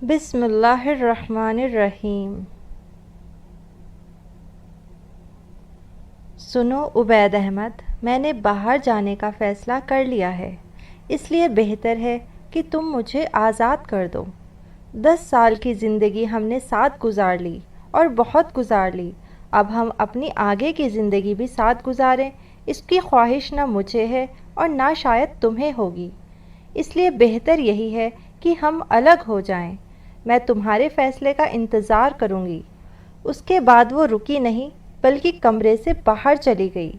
بسم اللہ الرحمن الرحیم۔ سنو عبید احمد، میں نے باہر جانے کا فیصلہ کر لیا ہے، اس لیے بہتر ہے کہ تم مجھے آزاد کر دو۔ 10 سال کی زندگی ہم نے ساتھ گزار لی اور بہت گزار لی، اب ہم اپنی آگے کی زندگی بھی ساتھ گزاریں، اس کی خواہش نہ مجھے ہے اور نہ شاید تمہیں ہوگی، اس لیے بہتر یہی ہے کہ ہم الگ ہو جائیں۔ میں تمہارے فیصلے کا انتظار کروں گی۔ اس کے بعد وہ رکی نہیں بلکہ کمرے سے باہر چلی گئی۔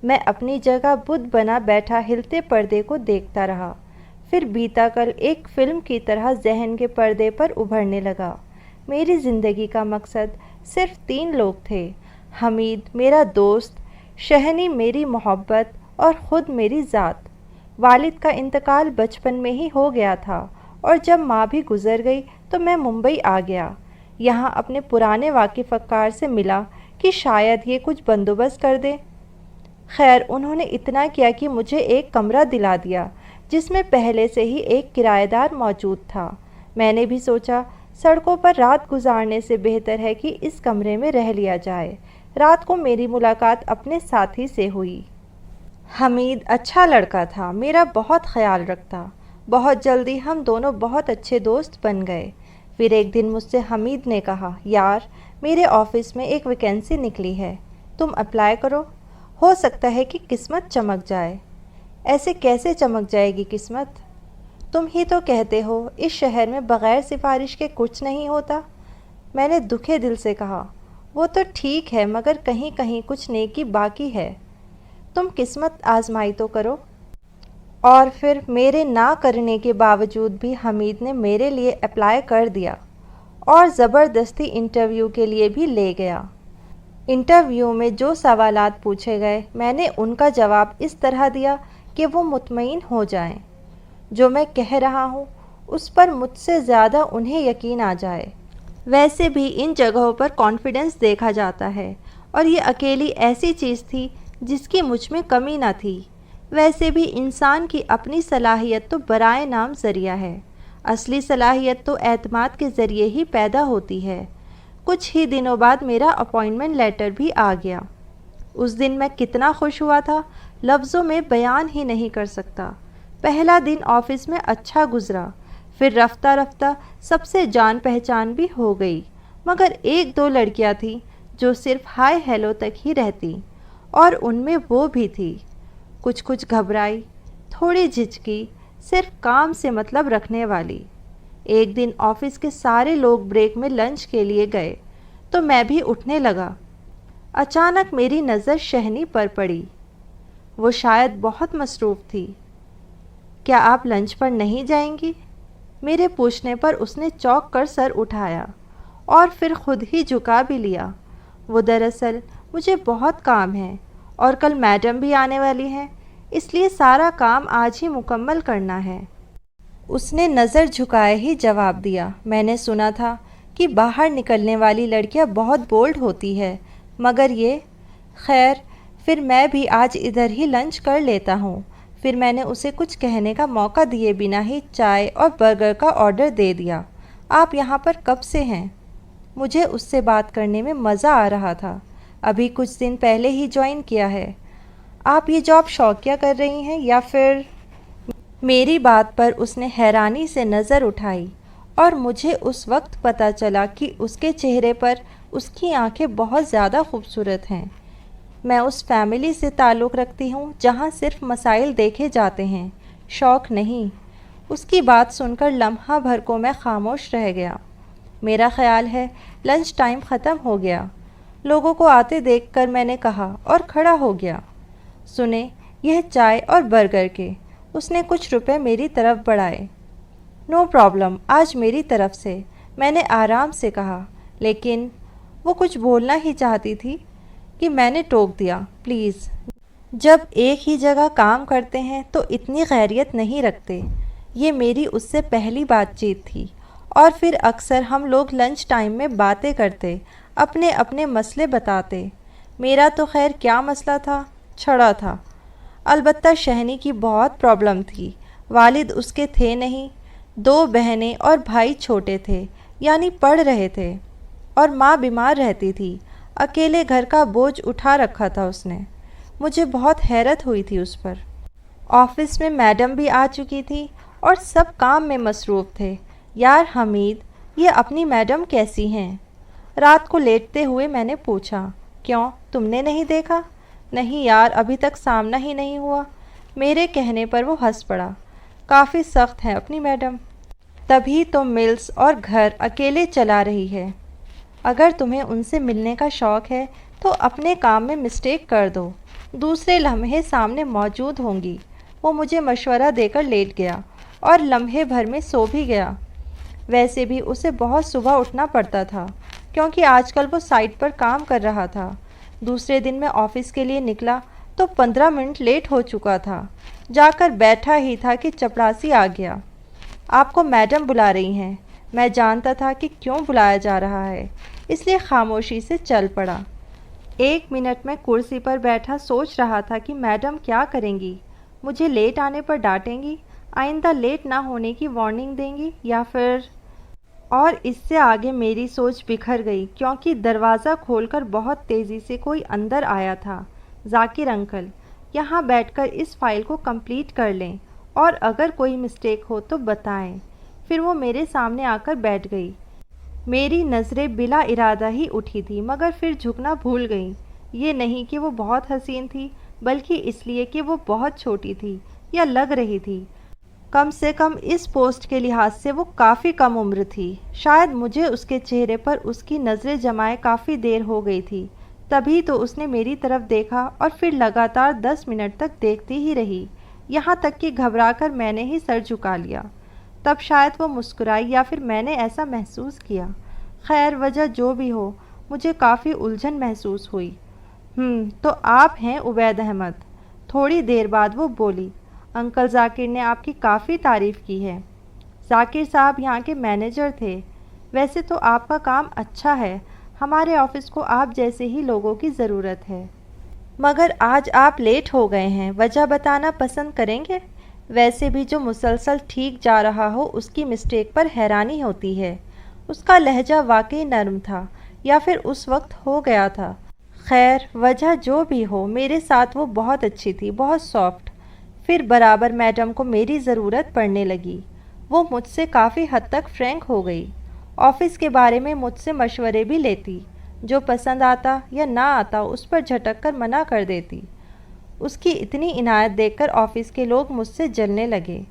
میں اپنی جگہ بت بنا بیٹھا ہلتے پردے کو دیکھتا رہا، پھر بیتا کل ایک فلم کی طرح ذہن کے پردے پر ابھرنے لگا۔ میری زندگی کا مقصد صرف 3 لوگ تھے: حمید میرا دوست، شہنی میری محبت اور خود میری ذات۔ والد کا انتقال بچپن میں ہی ہو گیا تھا اور جب ماں بھی گزر گئی تو میں ممبئی آ گیا۔ یہاں اپنے پرانے واقف کار سے ملا کہ شاید یہ کچھ بندوبست کر دے۔ خیر، انہوں نے اتنا کیا کہ مجھے ایک کمرہ دلا دیا جس میں پہلے سے ہی ایک کرایہ دار موجود تھا۔ میں نے بھی سوچا سڑکوں پر رات گزارنے سے بہتر ہے کہ اس کمرے میں رہ لیا جائے۔ رات کو میری ملاقات اپنے ساتھی سے ہوئی۔ حمید اچھا لڑکا تھا، میرا بہت خیال رکھتا۔ بہت جلدی ہم دونوں بہت اچھے دوست بن گئے۔ پھر ایک دن مجھ سے حمید نے کہا، یار میرے آفس میں ایک ویکینسی نکلی ہے، تم اپلائی کرو، ہو سکتا ہے کہ قسمت چمک جائے۔ ایسے کیسے چمک جائے گی قسمت؟ تم ہی تو کہتے ہو اس شہر میں بغیر سفارش کے کچھ نہیں ہوتا۔ میں نے دکھے دل سے کہا، وہ تو ٹھیک ہے مگر کہیں کہیں کچھ نیکی باقی ہے۔ تم قسمت آزمائی تو کرو۔ اور پھر میرے نہ کرنے کے باوجود بھی حمید نے میرے لیے اپلائی کر دیا اور زبردستی انٹرویو کے لیے بھی لے گیا۔ انٹرویو میں جو سوالات پوچھے گئے میں نے ان کا جواب اس طرح دیا کہ وہ مطمئن ہو جائیں، جو میں کہہ رہا ہوں اس پر مجھ سے زیادہ انہیں یقین آ جائے۔ ویسے بھی ان جگہوں پر کانفیڈنس دیکھا جاتا ہے اور یہ اکیلی ایسی چیز تھی جس کی مجھ میں کمی نہ تھی۔ ویسے بھی انسان کی اپنی صلاحیت تو برائے نام ذریعہ ہے، اصلی صلاحیت تو اعتماد کے ذریعے ہی پیدا ہوتی ہے۔ کچھ ہی دنوں بعد میرا اپائنٹمنٹ لیٹر بھی آ گیا۔ اس دن میں کتنا خوش ہوا تھا، لفظوں میں بیان ہی نہیں کر سکتا۔ پہلا دن آفس میں اچھا گزرا، پھر رفتہ رفتہ سب سے جان پہچان بھی ہو گئی، مگر 1-2 لڑکیاں تھیں جو صرف ہائے ہیلو تک ہی رہتی، اور ان میں وہ بھی تھی۔ کچھ گھبرائی، تھوڑی جھجکی، صرف کام سے مطلب رکھنے والی۔ ایک دن آفس کے سارے لوگ بریک میں لنچ کے لیے گئے تو میں بھی اٹھنے لگا۔ اچانک میری نظر شہنی پر پڑی۔ وہ شاید بہت مصروف تھی۔ کیا آپ لنچ پر نہیں جائیں گی؟ میرے پوچھنے پر اس نے چونک کر سر اٹھایا اور پھر خود ہی جھکا بھی لیا۔ وہ دراصل مجھے بہت کام ہے اور کل میڈم بھی آنے والی ہیں، اس لیے سارا کام آج ہی مکمل کرنا ہے۔ اس نے نظر جھکائے ہی جواب دیا، میں نے سنا تھا کہ باہر نکلنے والی لڑکیاں بہت بولڈ ہوتی ہے، مگر یہ… خیر، پھر میں بھی آج ادھر ہی لنچ کر لیتا ہوں۔ پھر میں نے اسے کچھ کہنے کا موقع دیے بنا ہی چائے اور برگر کا آرڈر دے دیا۔ آپ یہاں پر کب سے ہیں؟ مجھے اس سے بات کرنے میں مزہ آ رہا تھا۔ ابھی کچھ دن پہلے ہی جوائن کیا ہے۔ آپ یہ جاب شوقیہ کر رہی ہیں یا پھر… میری بات پر اس نے حیرانی سے نظر اٹھائی اور مجھے اس وقت پتہ چلا کہ اس کے چہرے پر اس کی آنکھیں بہت زیادہ خوبصورت ہیں۔ میں اس فیملی سے تعلق رکھتی ہوں جہاں صرف مسائل دیکھے جاتے ہیں، شوق نہیں۔ اس کی بات سن کر لمحہ بھر کو میں خاموش رہ گیا۔ میرا خیال ہے لنچ ٹائم ختم ہو گیا۔ لوگوں کو آتے دیکھ کر میں نے کہا اور کھڑا ہو گیا، سنیں یہ چائے اور برگر کے۔ اس نے کچھ روپے میری طرف بڑھائے۔ نو پرابلم، آج میری طرف سے، میں نے آرام سے کہا، لیکن وہ کچھ بولنا ہی چاہتی تھی کہ میں نے ٹوک دیا، پلیز۔ جب ایک ہی جگہ کام کرتے ہیں تو اتنی خیریت نہیں رکھتے۔ یہ میری اس سے پہلی بات چیت تھی اور پھر اکثر ہم لوگ لنچ ٹائم میں باتیں کرتے، اپنے اپنے مسئلے بتاتے۔ میرا تو خیر کیا مسئلہ تھا، چھڑا تھا۔ البتہ شہنی کی بہت پرابلم تھی، والد اس کے تھے نہیں، 2 بہنیں اور بھائی چھوٹے تھے، یعنی پڑھ رہے تھے، اور ماں بیمار رہتی تھی۔ اکیلے گھر کا بوجھ اٹھا رکھا تھا اس نے۔ مجھے بہت حیرت ہوئی تھی اس پر۔ آفس میں میڈم بھی آ چکی تھی اور سب کام میں مصروف تھے۔ یار حمید، یہ اپنی میڈم کیسی ہیں؟ رات کو لیٹتے ہوئے میں نے پوچھا۔ کیوں، تم نے نہیں دیکھا؟ نہیں یار، ابھی تک سامنا ہی نہیں ہوا۔ میرے کہنے پر وہ ہنس پڑا۔ کافی سخت ہے اپنی میڈم، تبھی تو ملز اور گھر اکیلے چلا رہی ہے۔ اگر تمہیں ان سے ملنے کا شوق ہے تو اپنے کام میں مسٹیک کر دو، دوسرے لمحے سامنے موجود ہوں گی۔ وہ مجھے مشورہ دے کر لیٹ گیا اور لمحے بھر میں سو بھی گیا۔ ویسے بھی اسے بہت صبح اٹھنا پڑتا تھا کیونکہ آج کل وہ سائٹ پر کام کر رہا تھا۔ دوسرے دن میں آفس کے لیے نکلا تو 15 منٹ لیٹ ہو چکا تھا۔ جا کر بیٹھا ہی تھا کہ چپڑاسی آ گیا۔ آپ کو میڈم بلا رہی ہیں۔ میں جانتا تھا کہ کیوں بلایا جا رہا ہے، اس لیے خاموشی سے چل پڑا۔ 1 منٹ میں کرسی پر بیٹھا سوچ رہا تھا کہ میڈم کیا کریں گی؟ مجھے لیٹ آنے پر ڈانٹیں گی، آئندہ لیٹ نہ ہونے کی وارننگ دیں گی، یا پھر… اور اس سے آگے میری سوچ بکھر گئی کیونکہ دروازہ کھول کر بہت تیزی سے کوئی اندر آیا تھا۔ ذاکر انکل، یہاں بیٹھ کر اس فائل کو کمپلیٹ کر لیں اور اگر کوئی مسٹیک ہو تو بتائیں۔ پھر وہ میرے سامنے آ کر بیٹھ گئی۔ میری نظریں بلا ارادہ ہی اٹھی تھی مگر پھر جھکنا بھول گئیں۔ یہ نہیں کہ وہ بہت حسین تھی، بلکہ اس لیے کہ وہ بہت چھوٹی تھی، یا لگ رہی تھی۔ کم سے کم اس پوسٹ کے لحاظ سے وہ کافی کم عمر تھی۔ شاید مجھے اس کے چہرے پر اس کی نظریں جمائے کافی دیر ہو گئی تھی، تبھی تو اس نے میری طرف دیکھا اور پھر لگاتار 10 منٹ تک دیکھتی ہی رہی، یہاں تک کہ گھبرا کر میں نے ہی سر جھکا لیا۔ تب شاید وہ مسکرائی یا پھر میں نے ایسا محسوس کیا۔ خیر، وجہ جو بھی ہو، مجھے کافی الجھن محسوس ہوئی۔ تو آپ ہیں عبید احمد؟ تھوڑی دیر بعد وہ بولی۔ انکل ذاکر نے آپ کی کافی تعریف کی ہے۔ ذاکر صاحب یہاں کے مینیجر تھے۔ ویسے تو آپ کا کام اچھا ہے، ہمارے آفس کو آپ جیسے ہی لوگوں کی ضرورت ہے۔ مگر آج آپ لیٹ ہو گئے ہیں، وجہ بتانا پسند کریں گے؟ ویسے بھی جو مسلسل ٹھیک جا رہا ہو اس کی مسٹیک پر حیرانی ہوتی ہے۔ اس کا لہجہ واقعی نرم تھا، یا پھر اس وقت ہو گیا تھا۔ خیر، وجہ جو بھی ہو، میرے ساتھ وہ بہت اچھی تھی، بہت سافٹ۔ پھر برابر میڈم کو میری ضرورت پڑنے لگی۔ وہ مجھ سے کافی حد تک فرینک ہو گئی۔ آفس کے بارے میں مجھ سے مشورے بھی لیتی، جو پسند آتا یا نہ آتا اس پر جھٹک کر منع کر دیتی۔ اس کی اتنی عنایت دیکھ کر آفس کے لوگ مجھ سے جلنے لگے۔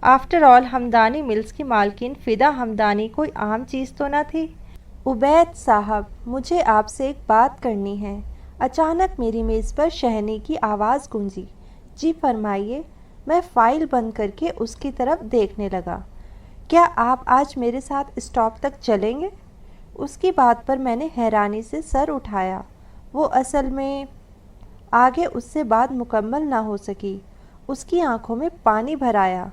آفٹر آل ہمدانی ملز کی مالکن فدا ہمدانی کوئی عام چیز تو نہ تھی۔ عبید صاحب، مجھے آپ سے ایک بات کرنی ہے۔ اچانک میری میز پر شہنی کی آواز گونجی۔ جی فرمائیے۔ میں فائل بند کر کے اس کی طرف دیکھنے لگا۔ کیا آپ آج میرے ساتھ اسٹاپ تک چلیں گے؟ اس کی بات پر میں نے حیرانی سے سر اٹھایا۔ وہ اصل میں… آگے اس سے بات مکمل نہ ہو سکی۔ اس کی آنکھوں میں پانی بھر آیا۔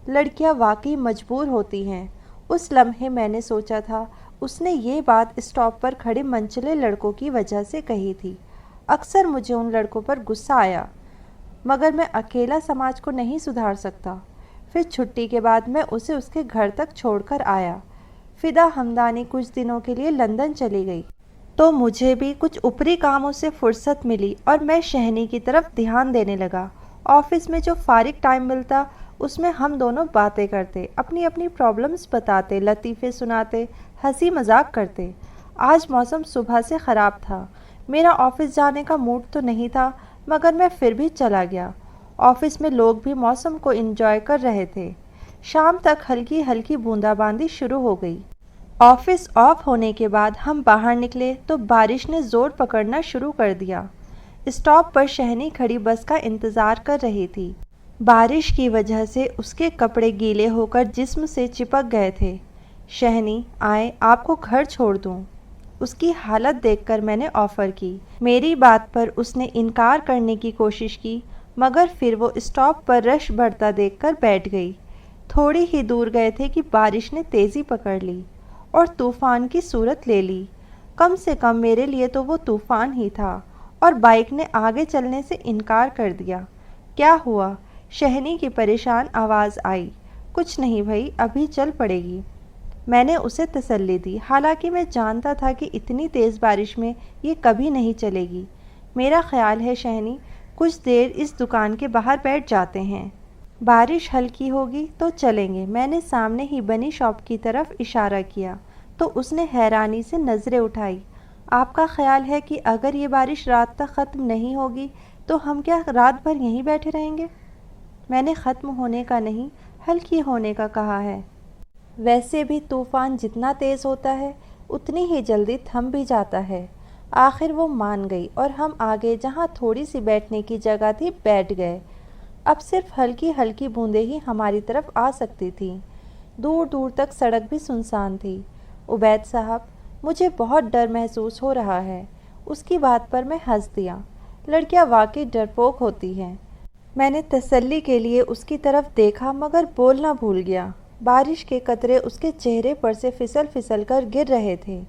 لڑکیاں واقعی مجبور ہوتی ہیں۔ اس لمحے میں نے سوچا تھا اس نے یہ بات اسٹاپ پر کھڑے منچلے لڑکوں کی وجہ سے کہی تھی۔ اکثر مجھے ان لڑکوں پر غصہ آیا، مگر میں اکیلا سماج کو نہیں سدھار سکتا۔ پھر چھٹی کے بعد میں اسے اس کے گھر تک چھوڑ کر آیا۔ فدا ہمدانی کچھ دنوں کے لیے لندن چلی گئی تو مجھے بھی کچھ اوپری کاموں سے فرصت ملی اور میں شہنی کی طرف دھیان دینے لگا۔ آفس میں جو فارغ ٹائم ملتا اس میں ہم دونوں باتیں کرتے، اپنی اپنی پرابلمز بتاتے، لطیفے سناتے، ہنسی مذاق کرتے۔ آج موسم صبح سے خراب تھا۔ میرا آفس جانے کا موڈ تو نہیں تھا، مگر میں پھر بھی چلا گیا۔ آفس میں لوگ بھی موسم کو انجوائے کر رہے تھے۔ شام تک ہلکی ہلکی بوندا باندی شروع ہو گئی۔ آفس آف ہونے کے بعد ہم باہر نکلے تو بارش نے زور پکڑنا شروع کر دیا۔ اسٹاپ پر شہنی کھڑی بس کا انتظار کر رہی تھی۔ بارش کی وجہ سے اس کے کپڑے گیلے ہو کر جسم سے چپک گئے تھے۔ شہنی، آئے آپ کو گھر چھوڑ دوں؟ اس کی حالت دیکھ کر میں نے آفر کی۔ میری بات پر اس نے انکار کرنے کی کوشش کی، مگر پھر وہ اسٹاپ پر رش بڑھتا دیکھ کر بیٹھ گئی۔ تھوڑی ہی دور گئے تھے کہ بارش نے تیزی پکڑ لی اور طوفان کی صورت لے لی۔ کم سے کم میرے لیے تو وہ طوفان ہی تھا، اور بائک نے آگے چلنے سے انکار کر دیا۔ کیا ہوا؟ شہنی کی پریشان آواز آئی۔ کچھ نہیں بھائی، ابھی چل پڑے گی۔ میں نے اسے تسلی دی، حالانکہ میں جانتا تھا کہ اتنی تیز بارش میں یہ کبھی نہیں چلے گی۔ میرا خیال ہے شہنی، کچھ دیر اس دکان کے باہر بیٹھ جاتے ہیں، بارش ہلکی ہوگی تو چلیں گے۔ میں نے سامنے ہی بنی شاپ کی طرف اشارہ کیا تو اس نے حیرانی سے نظریں اٹھائی۔ آپ کا خیال ہے کہ اگر یہ بارش رات تک ختم نہیں ہوگی تو ہم کیا رات بھر یہیں بیٹھے رہیں گے؟ میں نے ختم ہونے کا نہیں، ہلکی ہونے کا کہا ہے۔ ویسے بھی طوفان جتنا تیز ہوتا ہے اتنی ہی جلدی تھم بھی جاتا ہے۔ آخر وہ مان گئی اور ہم آگے جہاں تھوڑی سی بیٹھنے کی جگہ تھی بیٹھ گئے۔ اب صرف ہلکی ہلکی بوندیں ہی ہماری طرف آ سکتی تھیں، دور دور تک سڑک بھی سنسان تھی۔ عبید صاحب، مجھے بہت ڈر محسوس ہو رہا ہے۔ اس کی بات پر میں ہنس دیا۔ لڑکیاں واقعی ڈرپوک ہوتی ہیں۔ میں نے تسلی کے لیے اس کی طرف دیکھا مگر بولنا بھول گیا۔ بارش کے قطرے اس کے چہرے پر سے پھسل پھسل کر گر رہے تھے۔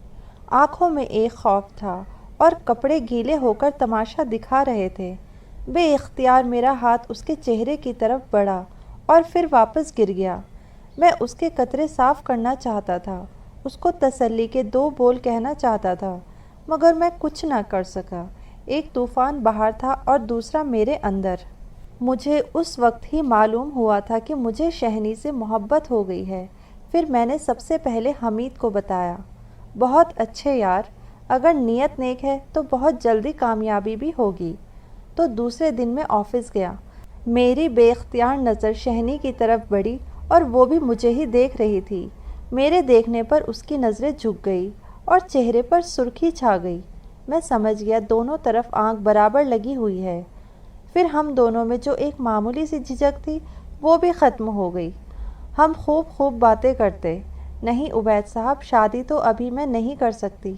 آنکھوں میں ایک خوف تھا اور کپڑے گیلے ہو کر تماشا دکھا رہے تھے۔ بے اختیار میرا ہاتھ اس کے چہرے کی طرف بڑھا اور پھر واپس گر گیا۔ میں اس کے قطرے صاف کرنا چاہتا تھا، اس کو تسلی کے دو بول کہنا چاہتا تھا، مگر میں کچھ نہ کر سکا۔ ایک طوفان باہر تھا اور دوسرا میرے اندر۔ مجھے اس وقت ہی معلوم ہوا تھا کہ مجھے شہنی سے محبت ہو گئی ہے۔ پھر میں نے سب سے پہلے حمید کو بتایا۔ بہت اچھے یار، اگر نیت نیک ہے تو بہت جلدی کامیابی بھی ہوگی۔ تو دوسرے دن میں آفس گیا۔ میری بے اختیار نظر شہنی کی طرف بڑھی اور وہ بھی مجھے ہی دیکھ رہی تھی۔ میرے دیکھنے پر اس کی نظریں جھک گئی اور چہرے پر سرخی چھا گئی۔ میں سمجھ گیا دونوں طرف آنکھ برابر لگی ہوئی ہے۔ پھر ہم دونوں میں جو ایک معمولی سی جھجک تھی وہ بھی ختم ہو گئی۔ ہم خوب باتیں کرتے۔ نہیں عبید صاحب، شادی تو ابھی میں نہیں کر سکتی۔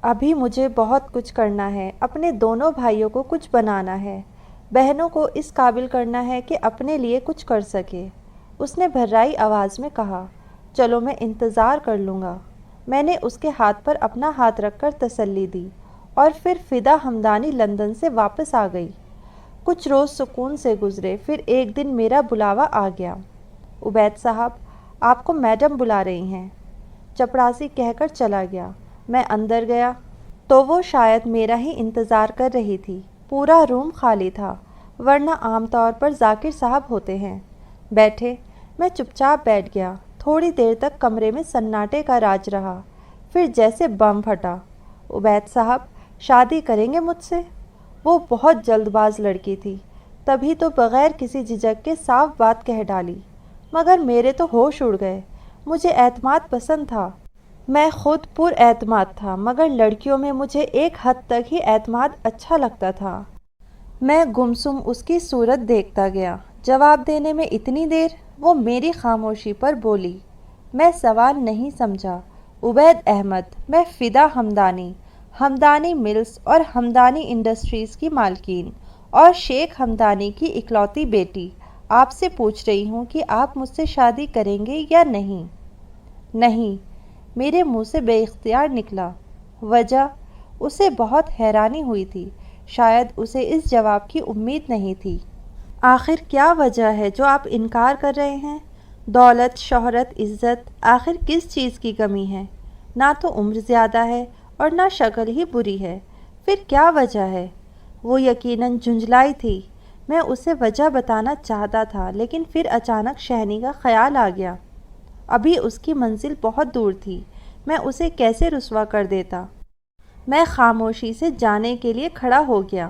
ابھی مجھے بہت کچھ کرنا ہے۔ اپنے دونوں بھائیوں کو کچھ بنانا ہے، بہنوں کو اس قابل کرنا ہے کہ اپنے لیے کچھ کر سکے۔ اس نے بھررائی آواز میں کہا، چلو میں انتظار کر لوں گا۔ میں نے اس کے ہاتھ پر اپنا ہاتھ رکھ کر تسلی دی اور پھر فدا ہمدانی لندن سے واپس آ گئی۔ کچھ روز سکون سے گزرے، پھر ایک دن میرا بلاوا آ گیا۔ عبید صاحب، آپ کو میڈم بلا رہی ہیں۔ چپڑاسی کہہ کر چلا گیا۔ میں اندر گیا تو وہ شاید میرا ہی انتظار کر رہی تھی۔ پورا روم خالی تھا، ورنہ عام طور پر ذاکر صاحب ہوتے ہیں۔ بیٹھے، میں چپ چاپ بیٹھ گیا۔ تھوڑی دیر تک کمرے میں سناٹے کا راج رہا، پھر جیسے بم پھٹا۔ عبید صاحب، شادی کریں گے مجھ سے؟ وہ بہت جلد باز لڑکی تھی، تبھی تو بغیر کسی جھجک کے صاف بات کہہ ڈالی۔ مگر میرے تو ہوش اڑ گئے۔ مجھے اعتماد پسند تھا، میں خود پر اعتماد تھا، مگر لڑکیوں میں مجھے ایک حد تک ہی اعتماد اچھا لگتا تھا۔ میں گمسم اس کی صورت دیکھتا گیا۔ جواب دینے میں اتنی دیر؟ وہ میری خاموشی پر بولی۔ میں سوال نہیں سمجھا۔ عبید احمد، میں فدا ہمدانی، ہمدانی ملز اور ہمدانی انڈسٹریز کی مالکین اور شیخ ہمدانی کی اکلوتی بیٹی آپ سے پوچھ رہی ہوں کہ آپ مجھ سے شادی کریں گے یا نہیں؟ نہیں، میرے منہ سے بے اختیار نکلا۔ وجہ؟ اسے بہت حیرانی ہوئی تھی، شاید اسے اس جواب کی امید نہیں تھی۔ آخر کیا وجہ ہے جو آپ انکار کر رہے ہیں؟ دولت، شہرت، عزت، آخر کس چیز کی کمی ہے؟ نہ تو عمر زیادہ ہے اور نہ شکل ہی بری ہے، پھر کیا وجہ ہے؟ وہ یقیناً جھنجھلائی تھی۔ میں اسے وجہ بتانا چاہتا تھا، لیکن پھر اچانک شہنی کا خیال آ گیا۔ ابھی اس کی منزل بہت دور تھی، میں اسے کیسے رسوا کر دیتا؟ میں خاموشی سے جانے کے لیے کھڑا ہو گیا۔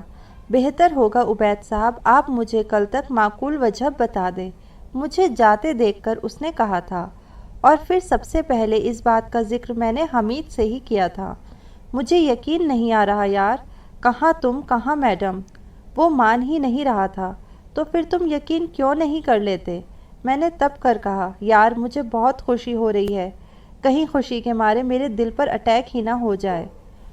بہتر ہوگا عبید صاحب آپ مجھے کل تک معقول وجہ بتا دیں، مجھے جاتے دیکھ کر اس نے کہا تھا، اور پھر سب سے پہلے اس بات کا ذکر میں نے حمید سے ہی کیا تھا۔ مجھے یقین نہیں آ رہا یار، کہاں تم کہاں میڈم؟ وہ مان ہی نہیں رہا تھا۔ تو پھر تم یقین کیوں نہیں کر لیتے؟ میں نے تب کر کہا، یار مجھے بہت خوشی ہو رہی ہے، کہیں خوشی کے مارے میرے دل پر اٹیک ہی نہ ہو جائے۔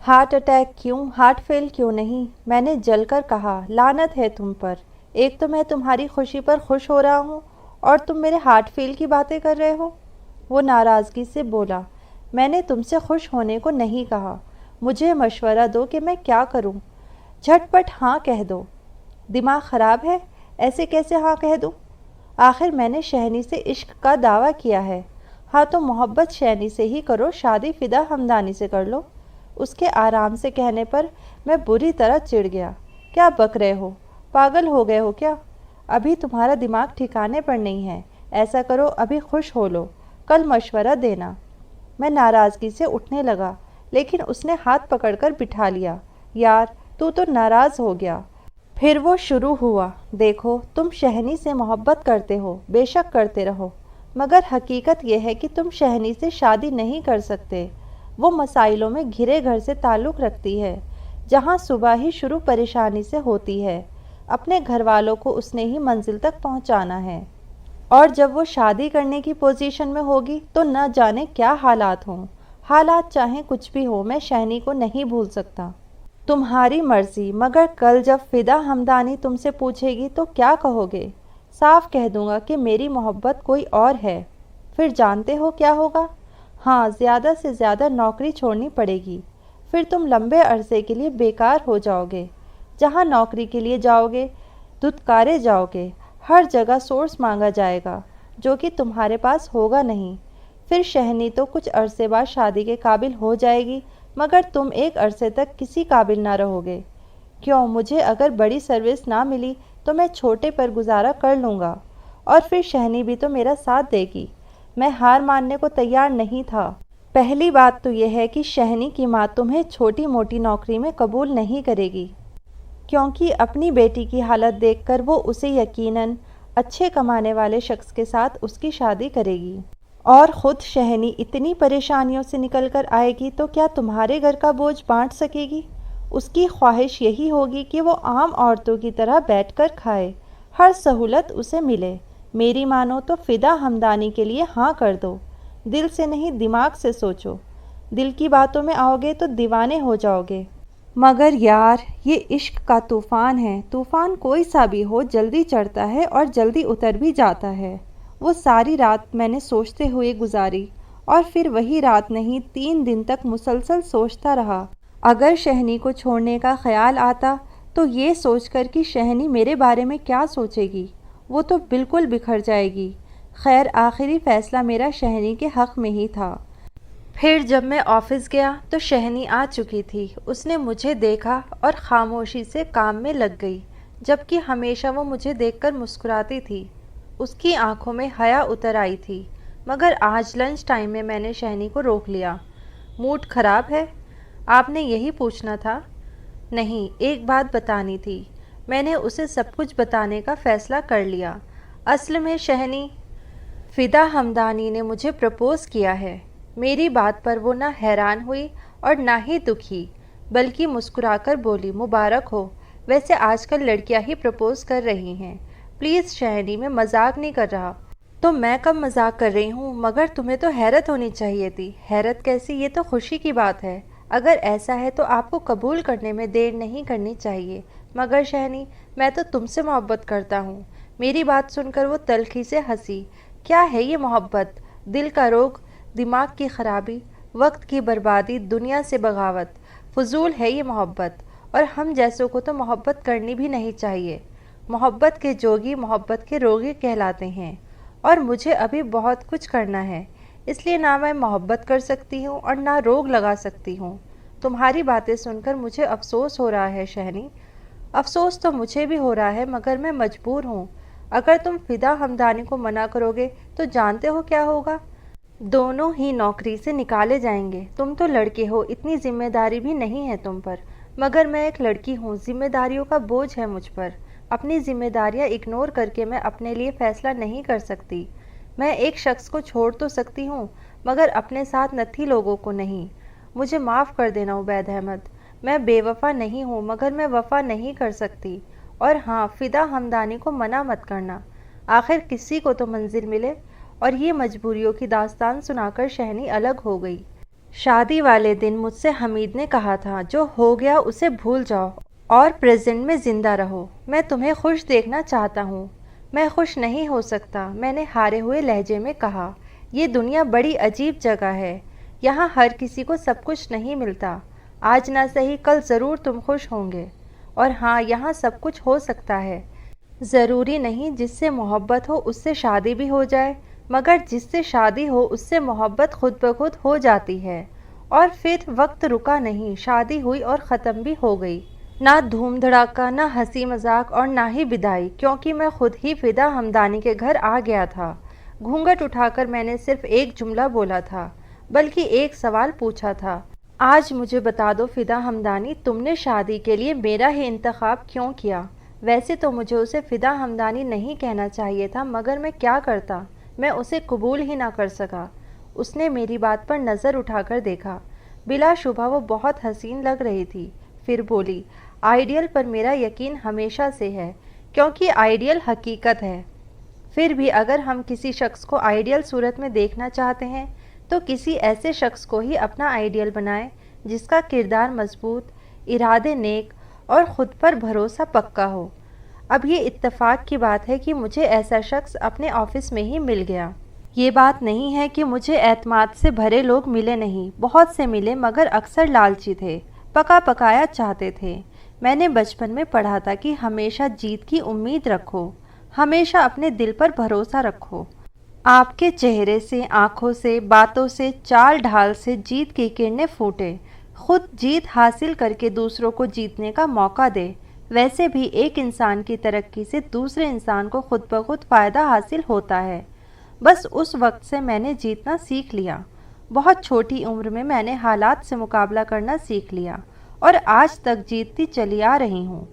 ہارٹ اٹیک کیوں، ہارٹ فیل کیوں نہیں؟ میں نے جل کر کہا، لعنت ہے تم پر، ایک تو میں تمہاری خوشی پر خوش ہو رہا ہوں اور تم میرے ہارٹ فیل کی باتیں کر رہے ہو۔ وہ ناراضگی سے بولا، میں نے تم سے خوش ہونے کو نہیں کہا، مجھے مشورہ دو کہ میں کیا کروں؟ جھٹ پٹ ہاں کہہ دو۔ دماغ خراب ہے؟ ایسے کیسے ہاں کہہ دوں؟ آخر میں نے شہنی سے عشق کا دعویٰ کیا ہے۔ ہاں تو محبت شہنی سے ہی کرو، شادی فدا ہمدانی سے کر لو۔ اس کے آرام سے کہنے پر میں بری طرح چڑ گیا۔ کیا بک رہے ہو؟ پاگل ہو گئے ہو کیا؟ ابھی تمہارا دماغ ٹھکانے پر نہیں ہے۔ ایسا کرو ابھی خوش ہو لو، کل مشورہ دینا۔ میں ناراضگی سے اٹھنے لگا، لیکن اس نے ہاتھ پکڑ کر بٹھا لیا۔ یار تو ناراض ہو گیا۔ پھر وہ شروع ہوا، دیکھو تم شہنی سے محبت کرتے ہو، بے شک کرتے رہو، مگر حقیقت یہ ہے کہ تم شہنی سے شادی نہیں کر سکتے۔ وہ مسائلوں میں گھرے گھر سے تعلق رکھتی ہے، جہاں صبح ہی شروع پریشانی سے ہوتی ہے۔ اپنے گھر والوں کو اس نے ہی منزل تک پہنچانا ہے، اور جب وہ شادی کرنے کی پوزیشن میں ہوگی تو نہ جانے کیا حالات ہوں۔ حالات چاہیں کچھ بھی ہو، میں شہنی کو نہیں بھول سکتا۔ تمہاری مرضی، مگر کل جب فدا ہمدانی تم سے پوچھے گی تو کیا کہو گے؟ صاف کہہ دوں گا کہ میری محبت کوئی اور ہے۔ پھر جانتے ہو کیا ہوگا؟ ہاں، زیادہ سے زیادہ نوکری چھوڑنی پڑے گی۔ پھر تم لمبے عرصے کے لیے بیکار ہو جاؤ گے۔ جہاں نوکری کے لیے جاؤ گے دھتکارے جاؤ گے، ہر جگہ سورس مانگا جائے گا، جو کہ تمہارے پاس ہوگا نہیں۔ پھر شہنی تو کچھ عرصے بعد شادی کے قابل ہو جائے گی، مگر تم ایک عرصے تک کسی قابل نہ رہو گے۔ کیوں؟ مجھے اگر بڑی سروس نہ ملی تو میں چھوٹے پر گزارا کر لوں گا، اور پھر شہنی بھی تو میرا ساتھ دے گی۔ میں ہار ماننے کو تیار نہیں تھا۔ پہلی بات تو یہ ہے کہ شہنی کی ماں تمہیں چھوٹی موٹی نوکری میں قبول نہیں کرے گی، کیونکہ اپنی بیٹی کی حالت دیکھ کر وہ اسے یقیناً اچھے کمانے والے شخص کے ساتھ اس کی شادی کرے گی، اور خود شہنی اتنی پریشانیوں سے نکل کر آئے گی تو کیا تمہارے گھر کا بوجھ بانٹ سکے گی؟ اس کی خواہش یہی ہوگی کہ وہ عام عورتوں کی طرح بیٹھ کر کھائے، ہر سہولت اسے ملے۔ میری مانو تو فدا ہمدانی کے لیے ہاں کر دو۔ دل سے نہیں، دماغ سے سوچو۔ دل کی باتوں میں آؤ گے تو دیوانے ہو جاؤ گے۔ مگر یار، یہ عشق کا طوفان ہے، طوفان کوئی سا بھی ہو، جلدی چڑھتا ہے اور جلدی اتر بھی جاتا ہے۔ وہ ساری رات میں نے سوچتے ہوئے گزاری، اور پھر وہی رات نہیں 3 دن تک مسلسل سوچتا رہا۔ اگر شہنی کو چھوڑنے کا خیال آتا تو یہ سوچ کر کہ شہنی میرے بارے میں کیا سوچے گی، وہ تو بالکل بکھر جائے گی۔ خیر، آخری فیصلہ میرا شہنی کے حق میں ہی تھا۔ پھر جب میں آفس گیا تو شہنی آ چکی تھی۔ اس نے مجھے دیکھا اور خاموشی سے کام میں لگ گئی، جبکہ ہمیشہ وہ مجھے دیکھ کر مسکراتی تھی۔ اس کی آنکھوں میں حیا اتر آئی تھی، مگر آج لنچ ٹائم میں نے شہنی کو روک لیا۔ موڈ خراب ہے؟ آپ نے یہی پوچھنا تھا؟ نہیں، ایک بات بتانی تھی۔ میں نے اسے سب کچھ بتانے کا فیصلہ کر لیا۔ اصل میں شہنی فدا ہمدانی نے مجھے پرپوز کیا ہے۔ میری بات پر وہ نہ حیران ہوئی اور نہ ہی دکھی، بلکہ مسکرا کر بولی، مبارک ہو۔ ویسے آج کل لڑکیاں ہی پرپوز کر رہی ہیں۔ پلیز شہنی، میں مذاق نہیں کر رہا۔ تو میں کب مذاق کر رہی ہوں؟ مگر تمہیں تو حیرت ہونی چاہیے تھی۔ حیرت کیسی؟ یہ تو خوشی کی بات ہے۔ اگر ایسا ہے تو آپ کو قبول کرنے میں دیر نہیں کرنی چاہیے۔ مگر شہنی، میں تو تم سے محبت کرتا ہوں۔ میری بات سن کر وہ تلخی سے ہنسی۔ کیا ہے یہ محبت؟ دل کا روگ، دماغ کی خرابی، وقت کی بربادی، دنیا سے بغاوت، فضول ہے یہ محبت، اور ہم جیسوں کو تو محبت کرنی بھی نہیں چاہیے۔ محبت کے جوگی محبت کے روگی کہلاتے ہیں، اور مجھے ابھی بہت کچھ کرنا ہے، اس لیے نہ میں محبت کر سکتی ہوں اور نہ روگ لگا سکتی ہوں۔ تمہاری باتیں سن کر مجھے افسوس ہو رہا ہے شہنی۔ افسوس تو مجھے بھی ہو رہا ہے، مگر میں مجبور ہوں۔ اگر تم فدا ہمدانی کو منع کرو گے تو جانتے ہو کیا ہوگا؟ دونوں ہی نوکری سے نکالے جائیں گے۔ تم تو لڑکے ہو، اتنی ذمہ داری بھی نہیں ہے تم پر، مگر میں ایک لڑکی ہوں، ذمہ داریوں کا بوجھ ہے مجھ پر۔ اپنی ذمہ داریاں اگنور کر کے میں اپنے لیے فیصلہ نہیں کر سکتی۔ میں ایک شخص کو چھوڑ تو سکتی ہوں، مگر اپنے ساتھ نتھی لوگوں کو نہیں۔ مجھے معاف کر دینا عبید احمد، میں بے وفا نہیں ہوں، مگر میں وفا نہیں کر سکتی۔ اور ہاں، فدا ہمدانی کو منع مت کرنا، آخر کسی کو تو منزل ملے۔ اور یہ مجبوریوں کی داستان سنا کر شہنی الگ ہو گئی۔ شادی والے دن مجھ سے حمید نے کہا تھا، جو ہو گیا اسے بھول جاؤ اور پریزنٹ میں زندہ رہو۔ میں تمہیں خوش دیکھنا چاہتا ہوں۔ میں خوش نہیں ہو سکتا، میں نے ہارے ہوئے لہجے میں کہا۔ یہ دنیا بڑی عجیب جگہ ہے، یہاں ہر کسی کو سب کچھ نہیں ملتا۔ آج نہ سہی کل ضرور تم خوش ہوں گے۔ اور ہاں، یہاں سب کچھ ہو سکتا ہے، ضروری نہیں جس سے محبت ہو اس سے شادی بھی ہو جائے، مگر جس سے شادی ہو اس سے محبت خود بخود ہو جاتی ہے۔ اور پھر وقت رکا نہیں، شادی ہوئی اور ختم بھی ہو گئی۔ نہ دھوم دھڑاکا، نہ ہنسی مذاق اور نہ ہی بدائی، کیونکہ میں خود ہی فدا ہمدانی کے گھر آ گیا تھا۔ گھونگھٹ اٹھا کر میں نے صرف ایک جملہ بولا تھا، بلکہ ایک سوال پوچھا تھا۔ آج مجھے بتا دو فدا ہمدانی، تم نے شادی کے لیے میرا ہی انتخاب کیوں کیا؟ ویسے تو مجھے اسے فدا ہمدانی نہیں کہنا چاہیے تھا، مگر میں کیا کرتا، میں اسے قبول ہی نہ کر سکا۔ اس نے میری بات پر نظر اٹھا کر دیکھا۔ بلا شبہ وہ بہت حسین لگ رہی تھی۔ پھر بولی، آئیڈیل پر میرا یقین ہمیشہ سے ہے، کیونکہ آئیڈیل حقیقت ہے۔ پھر بھی اگر ہم کسی شخص کو آئیڈیل صورت میں دیکھنا چاہتے ہیں تو کسی ایسے شخص کو ہی اپنا آئیڈیل بنائیں جس کا کردار مضبوط، ارادے نیک اور خود پر بھروسہ پکا ہو۔ اب یہ اتفاق کی بات ہے کہ مجھے ایسا شخص اپنے آفس میں ہی مل گیا۔ یہ بات نہیں ہے کہ مجھے اعتماد سے بھرے لوگ ملے نہیں، بہت سے ملے، مگر اکثر لالچی تھے، پکا پکایا چاہتے تھے۔ میں نے بچپن میں پڑھا تھا کہ ہمیشہ جیت کی امید رکھو، ہمیشہ اپنے دل پر بھروسہ رکھو۔ آپ کے چہرے سے، آنکھوں سے، باتوں سے، چال ڈھال سے جیت کی کرنیں پھوٹے۔ خود جیت حاصل کر کے دوسروں کو جیتنے کا موقع دے۔ ویسے بھی ایک انسان کی ترقی سے دوسرے انسان کو خود بخود فائدہ حاصل ہوتا ہے۔ بس اس وقت سے میں نے جیتنا سیکھ لیا۔ بہت چھوٹی عمر میں میں نے حالات سے مقابلہ کرنا سیکھ لیا اور آج تک جیتتی چلی آ رہی ہوں۔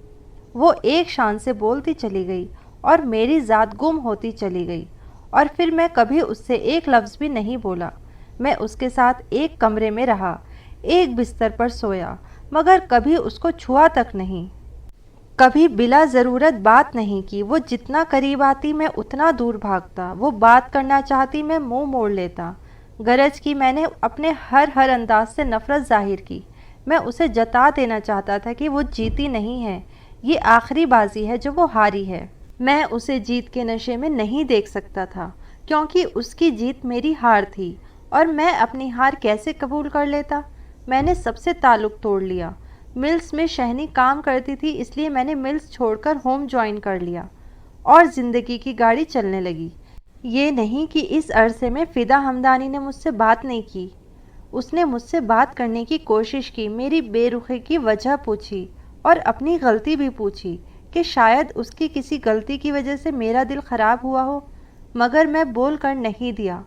وہ ایک شان سے بولتی چلی گئی اور میری ذات گم ہوتی چلی گئی، اور پھر میں کبھی اس سے ایک لفظ بھی نہیں بولا۔ میں اس کے ساتھ ایک کمرے میں رہا، ایک بستر پر سویا، مگر کبھی اس کو چھوا تک نہیں۔ کبھی بلا ضرورت بات نہیں کی۔ وہ جتنا قریب آتی میں اتنا دور بھاگتا، وہ بات کرنا چاہتی میں منہ موڑ لیتا۔ غرض کی میں نے اپنے ہر انداز سے نفرت ظاہر کی۔ میں اسے جتا دینا چاہتا تھا کہ وہ جیتی نہیں ہے، یہ آخری بازی ہے جو وہ ہاری ہے۔ میں اسے جیت کے نشے میں نہیں دیکھ سکتا تھا، کیونکہ اس کی جیت میری ہار تھی، اور میں اپنی ہار کیسے قبول کر لیتا؟ میں نے سب سے تعلق توڑ لیا۔ ملز میں شہنی کام کرتی تھی، اس لیے میں نے ملز چھوڑ کر ہوم جوائن کر لیا اور زندگی کی گاڑی چلنے لگی۔ یہ نہیں کہ اس عرصے میں فدا ہمدانی نے مجھ سے بات نہیں کی۔ اس نے مجھ سے بات کرنے کی کوشش کی، میری بے رخی کی وجہ پوچھی اور اپنی غلطی بھی پوچھی کہ شاید اس کی کسی غلطی کی وجہ سے میرا دل خراب ہوا ہو، مگر میں بول کر نہیں دیا۔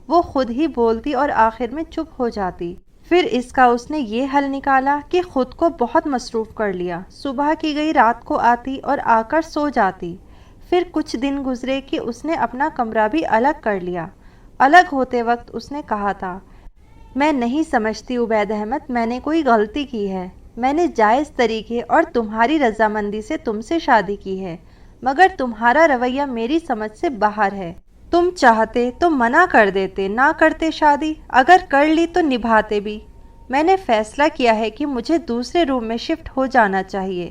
وہ خود ہی بولتی اور آخر میں چپ ہو جاتی۔ پھر اس کا اس نے یہ حل نکالا کہ خود کو بہت مصروف کر لیا۔ صبح کی گئی رات کو آتی اور آ کر سو جاتی۔ پھر کچھ دن گزرے کہ اس نے اپنا کمرہ بھی الگ کر لیا۔ الگ ہوتے وقت اس نے کہا تھا، میں نہیں سمجھتی عبید احمد میں نے کوئی غلطی کی ہے۔ میں نے جائز طریقے اور تمہاری رضامندی سے تم سے شادی کی ہے، مگر تمہارا رویہ میری سمجھ سے باہر ہے۔ تم چاہتے تو منع کر دیتے، نہ کرتے شادی، اگر کر لی تو نبھاتے بھی۔ میں نے فیصلہ کیا ہے کہ مجھے دوسرے روم میں شفٹ ہو جانا چاہیے۔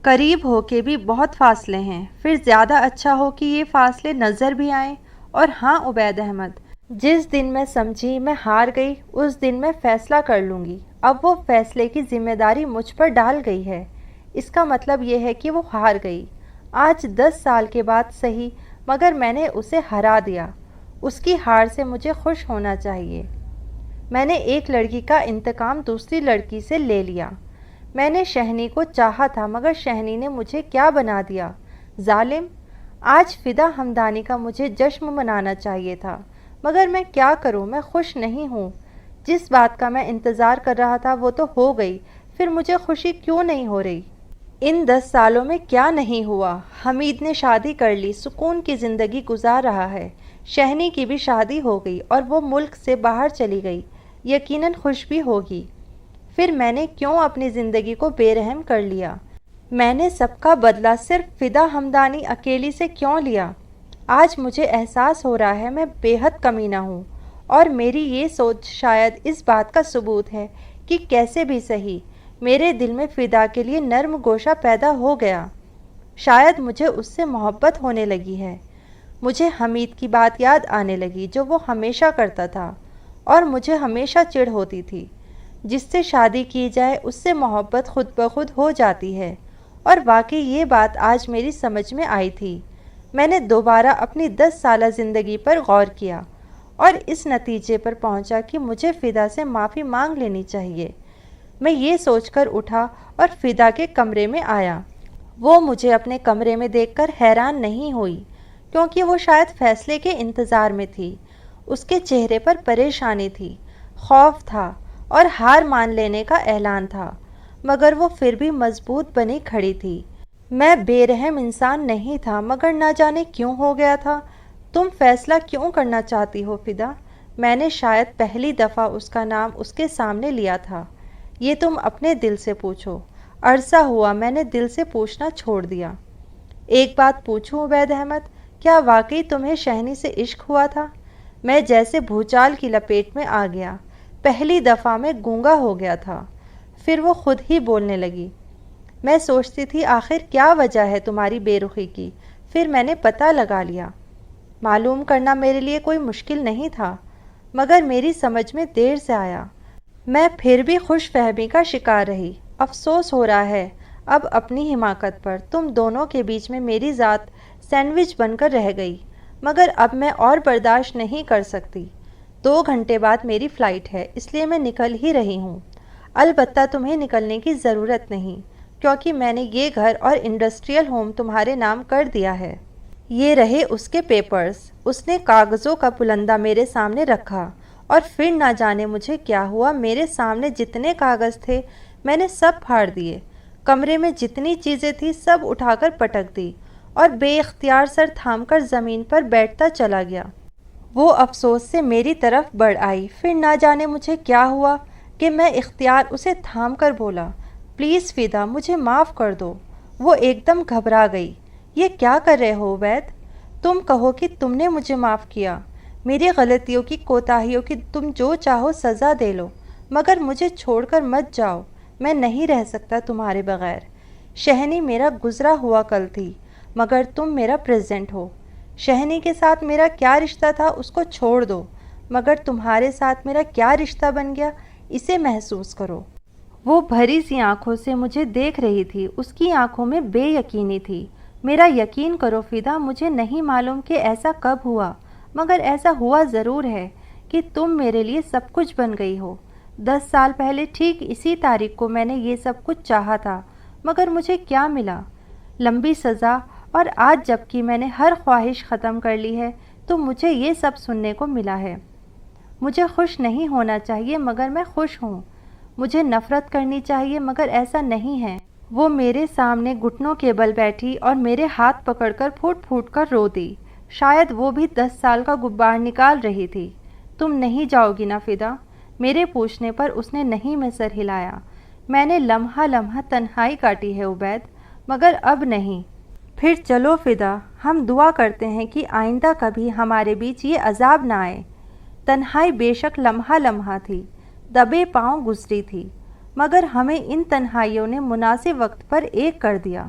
قریب ہو کے بھی بہت فاصلے ہیں، پھر زیادہ اچھا ہو کہ یہ فاصلے نظر بھی آئیں۔ اور ہاں عبید احمد، جس دن میں سمجھی میں ہار گئی اس دن میں فیصلہ کر لوں گی۔ اب وہ فیصلے کی ذمہ داری مجھ پر ڈال گئی ہے۔ اس کا مطلب یہ ہے کہ وہ ہار گئی۔ آج 10 سال کے بعد صحیح، مگر میں نے اسے ہرا دیا۔ اس کی ہار سے مجھے خوش ہونا چاہیے۔ میں نے ایک لڑکی کا انتقام دوسری لڑکی سے لے لیا۔ میں نے شہنی کو چاہا تھا، مگر شہنی نے مجھے کیا بنا دیا؟ ظالم! آج فدا ہمدانی کا مجھے جشن منانا چاہیے تھا، مگر میں کیا کروں، میں خوش نہیں ہوں۔ جس بات کا میں انتظار کر رہا تھا وہ تو ہو گئی، پھر مجھے خوشی کیوں نہیں ہو رہی؟ ان 10 سالوں میں کیا نہیں ہوا؟ حمید نے شادی کر لی، سکون کی زندگی گزار رہا ہے۔ شہنی کی بھی شادی ہو گئی اور وہ ملک سے باہر چلی گئی، یقیناً خوش بھی ہوگی۔ پھر میں نے کیوں اپنی زندگی کو بے رحم کر لیا؟ میں نے سب کا بدلہ صرف فدا ہمدانی اکیلی سے کیوں لیا؟ آج مجھے احساس ہو رہا ہے میں بے حد کمینہ ہوں، اور میری یہ سوچ شاید اس بات کا ثبوت ہے کہ کیسے بھی صحیح میرے دل میں فدا کے لیے نرم گوشہ پیدا ہو گیا۔ شاید مجھے اس سے محبت ہونے لگی ہے۔ مجھے حمید کی بات یاد آنے لگی جو وہ ہمیشہ کرتا تھا، اور مجھے ہمیشہ چڑ ہوتی تھی۔ جس سے شادی کی جائے اس سے محبت خود بخود ہو جاتی ہے، اور واقعی یہ بات آج میری سمجھ میں آئی تھی۔ میں نے دوبارہ اپنی 10 سالہ زندگی پر غور کیا اور اس نتیجے پر پہنچا کہ مجھے فدا سے معافی مانگ لینی چاہیے۔ میں یہ سوچ کر اٹھا اور فدا کے کمرے میں آیا۔ وہ مجھے اپنے کمرے میں دیکھ کر حیران نہیں ہوئی، کیونکہ وہ شاید فیصلے کے انتظار میں تھی۔ اس کے چہرے پر پریشانی تھی، خوف تھا اور ہار مان لینے کا اعلان تھا، مگر وہ پھر بھی مضبوط بنی کھڑی تھی۔ میں بے رحم انسان نہیں تھا، مگر نہ جانے کیوں ہو گیا تھا۔ تم فیصلہ کیوں کرنا چاہتی ہو فدا؟ میں نے شاید پہلی دفعہ اس کا نام اس کے سامنے لیا تھا۔ یہ تم اپنے دل سے پوچھو۔ عرصہ ہوا میں نے دل سے پوچھنا چھوڑ دیا۔ ایک بات پوچھوں عبید احمد، کیا واقعی تمہیں شہنی سے عشق ہوا تھا؟ میں جیسے بھوچال کی لپیٹ میں آ گیا۔ پہلی دفعہ میں گونگا ہو گیا تھا، پھر وہ خود ہی بولنے لگی۔ میں سوچتی تھی آخر کیا وجہ ہے تمہاری بے رخی کی، پھر میں نے پتہ لگا لیا۔ معلوم کرنا میرے لیے کوئی مشکل نہیں تھا، مگر میری سمجھ میں دیر سے آیا۔ میں پھر بھی خوش فہمی کا شکار رہی۔ افسوس ہو رہا ہے اب اپنی حماقت پر۔ تم دونوں کے بیچ میں میری ذات سینڈوچ بن کر رہ گئی، مگر اب میں اور برداشت نہیں کر سکتی۔ 2 گھنٹے بعد میری فلائٹ ہے، اس لیے میں نکل ہی رہی ہوں۔ البتہ تمہیں نکلنے کی ضرورت نہیں، کیونکہ میں نے یہ گھر اور انڈسٹریل ہوم تمہارے نام کر دیا ہے۔ یہ رہے اس کے پیپرز۔ اس نے کاغذوں کا پلندہ میرے سامنے رکھا، اور پھر نہ جانے مجھے کیا ہوا، میرے سامنے جتنے کاغذ تھے میں نے سب پھاڑ دیے۔ کمرے میں جتنی چیزیں تھیں سب اٹھا کر پٹک دی اور بے اختیار سر تھام کر زمین پر بیٹھتا چلا گیا۔ وہ افسوس سے میری طرف بڑھ آئی۔ پھر نہ جانے مجھے کیا ہوا کہ میں اختیار اسے تھام کر بولا، پلیز فدا مجھے معاف کر دو۔ وہ ایک دم گھبرا گئی۔ یہ کیا کر رہے ہو عبید؟ تم کہو کہ تم نے مجھے معاف کیا۔ میری غلطیوں کی، کوتاہیوں کی تم جو چاہو سزا دے لو، مگر مجھے چھوڑ کر مت جاؤ۔ میں نہیں رہ سکتا تمہارے بغیر۔ شہنی میرا گزرا ہوا کل تھی، مگر تم میرا پریزنٹ ہو۔ شہنی کے ساتھ میرا کیا رشتہ تھا اس کو چھوڑ دو، مگر تمہارے ساتھ میرا کیا رشتہ بن گیا اسے محسوس کرو۔ وہ بھری سی آنکھوں سے مجھے دیکھ رہی تھی، اس کی آنکھوں میں بے یقینی تھی۔ میرا یقین کرو فدا، مجھے نہیں معلوم کہ ایسا کب ہوا، مگر ایسا ہوا ضرور ہے کہ تم میرے لیے سب کچھ بن گئی ہو۔ 10 سال پہلے ٹھیک اسی تاریخ کو میں نے یہ سب کچھ چاہا تھا، مگر مجھے کیا ملا؟ لمبی سزا۔ اور آج جب کہ میں نے ہر خواہش ختم کر لی ہے تو مجھے یہ سب سننے کو ملا ہے۔ مجھے خوش نہیں ہونا چاہیے مگر میں خوش ہوں۔ مجھے نفرت کرنی چاہیے مگر ایسا نہیں ہے۔ وہ میرے سامنے گھٹنوں کے بل بیٹھی اور میرے ہاتھ پکڑ کر پھوٹ پھوٹ کر رو دی۔ شاید وہ بھی 10 سال کا غبار نکال رہی تھی۔ تم نہیں جاؤ گی نا فدا؟ میرے پوچھنے پر اس نے نہیں میں سر ہلایا۔ میں نے لمحہ لمحہ تنہائی کاٹی ہے عبید، مگر اب نہیں۔ پھر چلو فدا، ہم دعا کرتے ہیں کہ آئندہ کبھی ہمارے بیچ یہ عذاب نہ آئے۔ تنہائی بے شک لمحہ لمحہ تھی، دبے پاؤں گزری تھی، مگر ہمیں ان تنہائیوں نے مناسب وقت پر ایک کر دیا۔